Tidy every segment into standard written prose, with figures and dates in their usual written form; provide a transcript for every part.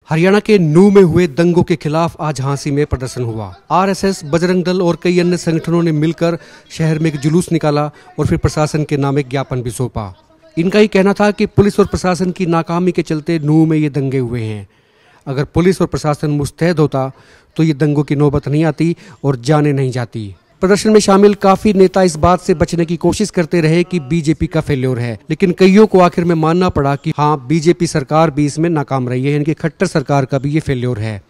हरियाणा के नूह में हुए दंगों के खिलाफ आज झांसी में प्रदर्शन हुआ। आरएसएस, बजरंग दल और कई अन्य संगठनों ने मिलकर शहर में एक जुलूस निकाला और फिर प्रशासन के नाम एक ज्ञापन भी सौंपा। इनका ही कहना था कि पुलिस और प्रशासन की नाकामी के चलते नूह में ये दंगे हुए हैं। अगर पुलिस और प्रशासन मुस्तैद होता तो ये दंगों की नौबत नहीं आती और जाने नहीं जाती। प्रदर्शन में शामिल काफी नेता इस बात से बचने की कोशिश करते रहे कि बीजेपी का फेल्योर है, लेकिन कईयों को आखिर में मानना पड़ा कि हाँ, बीजेपी सरकार भी इसमें नाकाम रही है, इनके खट्टर सरकार का भी ये फेल्योर है।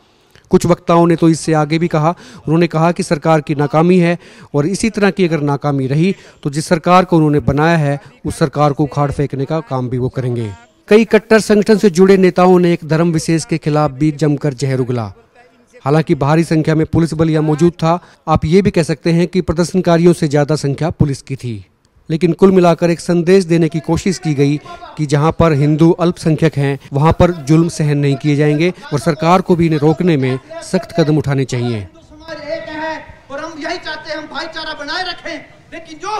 कुछ वक्ताओं ने तो इससे आगे भी कहा। उन्होंने कहा कि सरकार की नाकामी है और इसी तरह की अगर नाकामी रही तो जिस सरकार को उन्होंने बनाया है उस सरकार को उखाड़ फेंकने का काम भी वो करेंगे। कई कट्टर संगठन से जुड़े नेताओं ने एक धर्म विशेष के खिलाफ भी जमकर जहर उगला। हालांकि भारी संख्या में पुलिस बल यहाँ मौजूद था। आप ये भी कह सकते हैं कि प्रदर्शनकारियों से ज्यादा संख्या पुलिस की थी, लेकिन कुल मिलाकर एक संदेश देने की कोशिश की गई कि जहां पर हिंदू अल्पसंख्यक हैं वहां पर जुल्म सहन नहीं किए जाएंगे और सरकार को भी इन्हें रोकने में सख्त कदम उठाने चाहिए। और हम यही चाहते हैं, हम भाईचारा बनाए रखें, लेकिन जो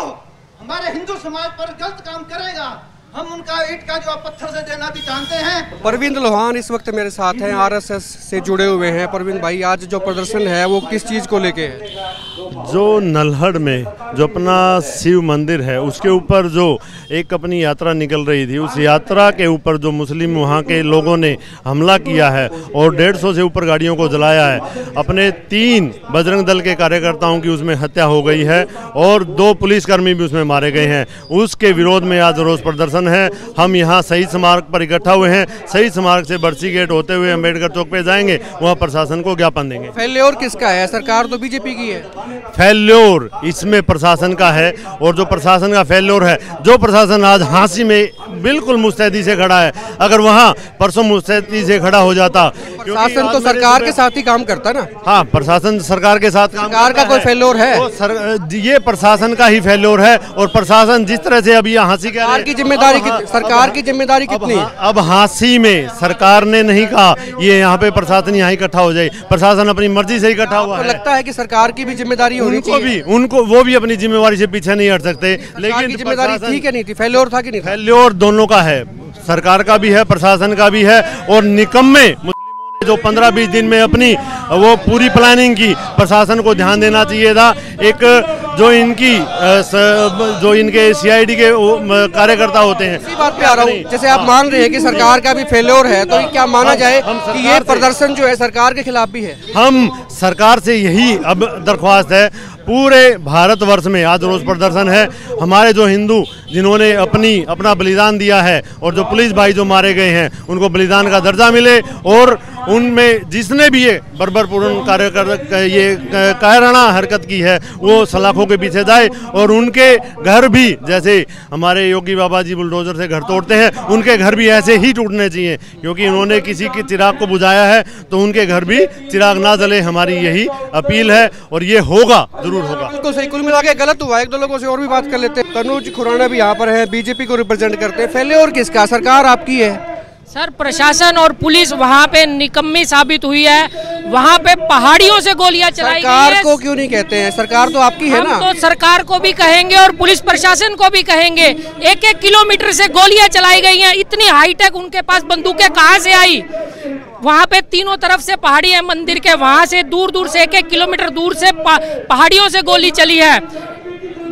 हमारे हिंदू समाज पर गलत काम करेगा हम उनका ईंट का जवाब पत्थर से देना भी जानते हैं। परवीन लोहान इस वक्त मेरे साथ हैं, आरएसएस से जुड़े हुए हैं। परवीन भाई, आज जो प्रदर्शन है वो किस चीज को लेके है? जो नल्हड़ में जो अपना शिव मंदिर है उसके ऊपर जो एक अपनी यात्रा निकल रही थी, उस यात्रा के ऊपर जो मुस्लिम वहाँ के लोगों ने हमला किया है और 150 से ऊपर गाड़ियों को जलाया है। अपने 3 बजरंग दल के कार्यकर्ताओं की उसमें हत्या हो गई है और 2 पुलिसकर्मी भी उसमें मारे गए हैं। उसके विरोध में आज रोष प्रदर्शन है। हम यहाँ शहीद स्मारक पर इकट्ठा हुए हैं। शहीद स्मारक से बरसी गेट होते हुए अम्बेडकर चौक पे जाएंगे, वहाँ प्रशासन को ज्ञापन देंगे। फेल्योर किसका है? सरकार तो बीजेपी की है। फेल्योर इसमें प्रशासन का है और जो प्रशासन का फेल्योर है, जो प्रशासन आज झांसी में बिल्कुल मुस्तैदी से खड़ा है, अगर वहाँ परसों मुस्तैदी से खड़ा हो जाता। प्रशासन तो सरकार के साथ ही काम करता ना। हाँ, प्रशासन सरकार के साथ काम। सरकार का कोई फेल्योर है? ये प्रशासन का ही फेल्योर है और प्रशासन जिस तरह से अभी झांसी की जिम्मेदारी सरकार की जिम्मेदारी कितनी? अब झांसी में सरकार ने नहीं कहा ये यहाँ पे प्रशासन यहाँ इकट्ठा हो जाए, प्रशासन अपनी मर्जी से इकट्ठा हुआ है। लगता है कि सरकार की भी जिम्मेदारी होनी चाहिए। उनको वो भी अपनी जिम्मेवारी से पीछे नहीं हट सकते। लेकिन जिम्मेदारी थी क्या नहीं थी? फेल्योर था कि नहीं? फेल्योर दोनों का है, सरकार का भी है, प्रशासन का भी है। और निकम्मे मुस्लिमों ने जो 15-20 दिन में अपनी वो पूरी प्लानिंग की, प्रशासन को ध्यान देना चाहिए था। एक जो इनके सीआईडी के कार्यकर्ता होते हैं, इसी बात पे आ रहा हूँ। जैसे आप मान रहे हैं कि सरकार का भी फेल्योर है, तो क्या माना जाए कि ये प्रदर्शन जो है सरकार के खिलाफ भी है? हम सरकार से यही अब दरख्वास्त है, पूरे भारतवर्ष में आज रोष प्रदर्शन है। हमारे जो हिंदू जिन्होंने अपना बलिदान दिया है और जो पुलिस भाई जो मारे गए हैं उनको बलिदान का दर्जा मिले और उनमें जिसने भी ये बर्बरपूर्ण कायराना हरकत की है वो सलाखों के पीछे जाए और उनके घर भी, जैसे हमारे योगी बाबा जी बुलडोजर से घर तोड़ते हैं, उनके घर भी ऐसे ही टूटने चाहिए, क्योंकि उन्होंने किसी के चिराग को बुझाया है तो उनके घर भी चिराग ना जले। हमारी यही अपील है और ये होगा, जरूर होगा। बिल्कुल सही। कुल मिला के गलत हुआ। 1-2 लोगों से और भी बात कर लेते हैं। तनुज खुराना भी यहाँ पर है, बीजेपी को रिप्रेजेंट करते हैं। फेल्योर किसका? सरकार आपकी है। सर, प्रशासन और पुलिस वहाँ पे निकम्मी साबित हुई है। वहाँ पे पहाड़ियों से गोलियां चलाई गई है। सरकार को क्यों नहीं कहते हैं? सरकार तो आपकी है ना। हम तो सरकार को भी कहेंगे और पुलिस प्रशासन को भी कहेंगे। 1-1 किलोमीटर से गोलियां चलाई गई हैं। इतनी हाईटेक उनके पास बंदूकें कहाँ से आई? वहाँ पे तीनों तरफ से पहाड़ी है मंदिर के, वहाँ से दूर दूर से 1-1 किलोमीटर दूर से पहाड़ियों से गोली चली है।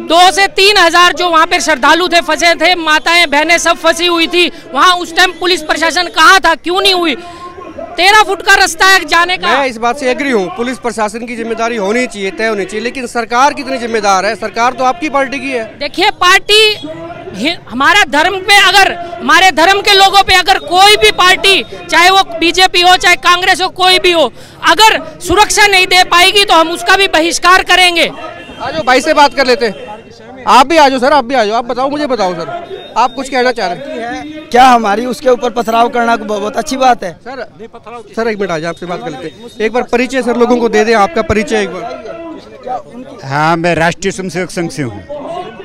2 से 3 हजार जो वहाँ पे श्रद्धालु थे, फंसे थे, माताएं बहनें सब फंसी हुई थी। वहाँ उस टाइम पुलिस प्रशासन कहाँ था? क्यों नहीं हुई? 13 फुट का रास्ता है जाने का। मैं इस बात से एग्री हूँ, पुलिस प्रशासन की जिम्मेदारी होनी चाहिए, तय होनी चाहिए, लेकिन सरकार कितनी जिम्मेदार है? सरकार तो आपकी पार्टी की है। देखिए, पार्टी हमारा धर्म पे, अगर हमारे धर्म के लोगों पे अगर कोई भी पार्टी, चाहे वो बीजेपी हो चाहे कांग्रेस हो, कोई भी हो, अगर सुरक्षा नहीं दे पाएगी तो हम उसका भी बहिष्कार करेंगे। आज भाई से बात कर लेते हैं। आप भी आ जाओ सर, आप भी आ जाओ। आप बताओ, मुझे बताओ सर, आप कुछ कहना चाह रहे हैं? क्या हमारी उसके ऊपर पथराव करना बहुत अच्छी बात है? सर 1 मिनट आ जाए, आपसे बात कर लेते हैं। एक बार परिचय सर लोगों को दे दें, आपका परिचय एक बार। हाँ, मैं राष्ट्रीय स्वयंसेवक संघ से हूँ,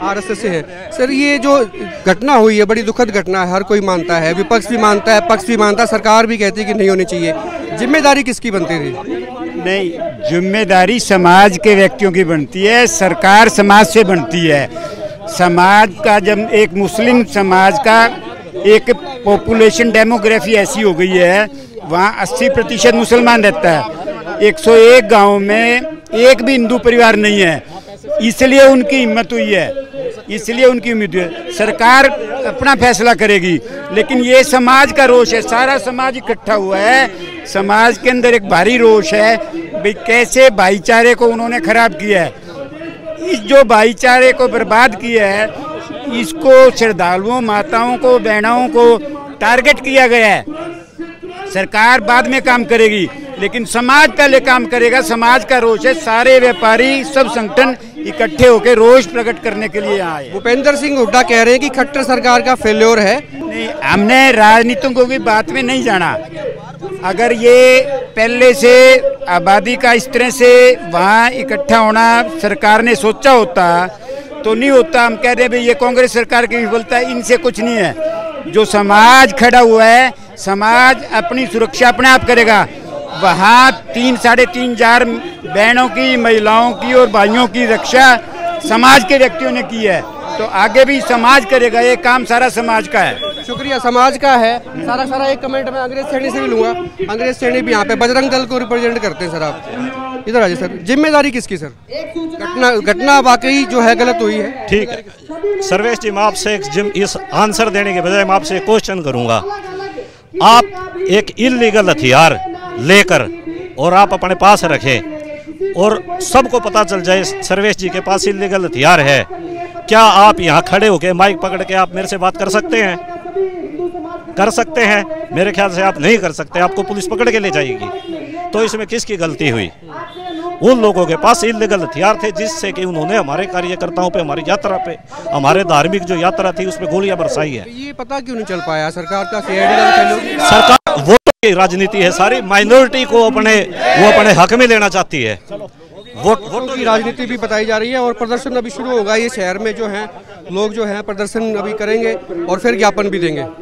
आरएसएस से है। सर, ये जो घटना हुई है बड़ी दुखद घटना है, हर कोई मानता है, विपक्ष भी मानता है, पक्ष भी मानता है, सरकार भी कहती है कि नहीं होनी चाहिए। जिम्मेदारी किसकी बनती थी? नहीं, जिम्मेदारी समाज के व्यक्तियों की बनती है, सरकार समाज से बनती है। समाज का, जब एक मुस्लिम समाज का एक पॉपुलेशन डेमोग्राफी ऐसी हो गई है, वहाँ 80% मुसलमान रहता है, 101 गांव में एक भी हिंदू परिवार नहीं है, इसलिए उनकी हिम्मत हुई है, इसलिए उनकी उम्मीद है। सरकार अपना फैसला करेगी, लेकिन ये समाज का रोष है, सारा समाज इकट्ठा हुआ है, समाज के अंदर एक भारी रोष है भाई कैसे भाईचारे को उन्होंने खराब किया है। इस जो भाईचारे को बर्बाद किया है, इसको श्रद्धालुओं, माताओं को, बहनों को टारगेट किया गया है। सरकार बाद में काम करेगी, लेकिन समाज पहले काम करेगा। समाज का रोष है, सारे व्यापारी, सब संगठन इकट्ठे होकर रोष प्रकट करने के लिए आए। भूपेंद्र सिंह हुड्डा कह रहे हैं कि खट्टर सरकार का फेल्योर है। नहीं, हमने राजनीतिकों की बात में नहीं जाना। अगर ये पहले से आबादी का इस तरह से वहाँ इकट्ठा होना सरकार ने सोचा होता तो नहीं होता। हम कह रहे हैं भाई ये कांग्रेस सरकार की विफलता है, इनसे कुछ नहीं है। जो समाज खड़ा हुआ है, समाज अपनी सुरक्षा अपने आप करेगा। वहाँ 3-3.5 बहनों की, महिलाओं की और भाइयों की रक्षा समाज के व्यक्तियों ने की है, तो आगे भी समाज करेगा। ये काम सारा समाज का है। शुक्रिया, समाज का है सारा। एक कमेंट मैं अंग्रेज श्रेणी से भी लूंगा। अंग्रेज श्रेणी भी यहाँ पे बजरंग दल को रिप्रेजेंट करते हैं सर। आप इधर आइए सर। जिम्मेदारी किसकी सर? घटना वाकई जो है गलत हुई है। ठीक है सर्वेश जी, मैं आपसे इस आंसर देने के बजाय मैं आपसे क्वेश्चन करूंगा। आप एक इलीगल हथियार लेकर और आप अपने पास रखें और सबको पता चल जाए सर्वेश जी के पास इलीगल हथियार है, क्या आप यहाँ खड़े होकर माइक पकड़ के आप मेरे से बात कर सकते हैं? कर सकते हैं? मेरे ख्याल से आप नहीं कर सकते, आपको पुलिस पकड़ के ले जाएगी। तो इसमें किसकी गलती हुई? उन लोगों के पास इलीगल हथियार थे जिससे कि उन्होंने हमारे कार्यकर्ताओं पे, हमारी यात्रा पे, हमारे धार्मिक जो यात्रा थी उसमें गोलियां बरसाई है। ये पता क्यों नहीं चल पाया सरकार का? सरकार वोटों की राजनीति है सारी, माइनॉरिटी को वो अपने हक में लेना चाहती है। वोटों की राजनीति भी बताई जा रही है और प्रदर्शन अभी शुरू होगा। ये शहर में जो है लोग जो है प्रदर्शन अभी करेंगे और फिर ज्ञापन भी देंगे।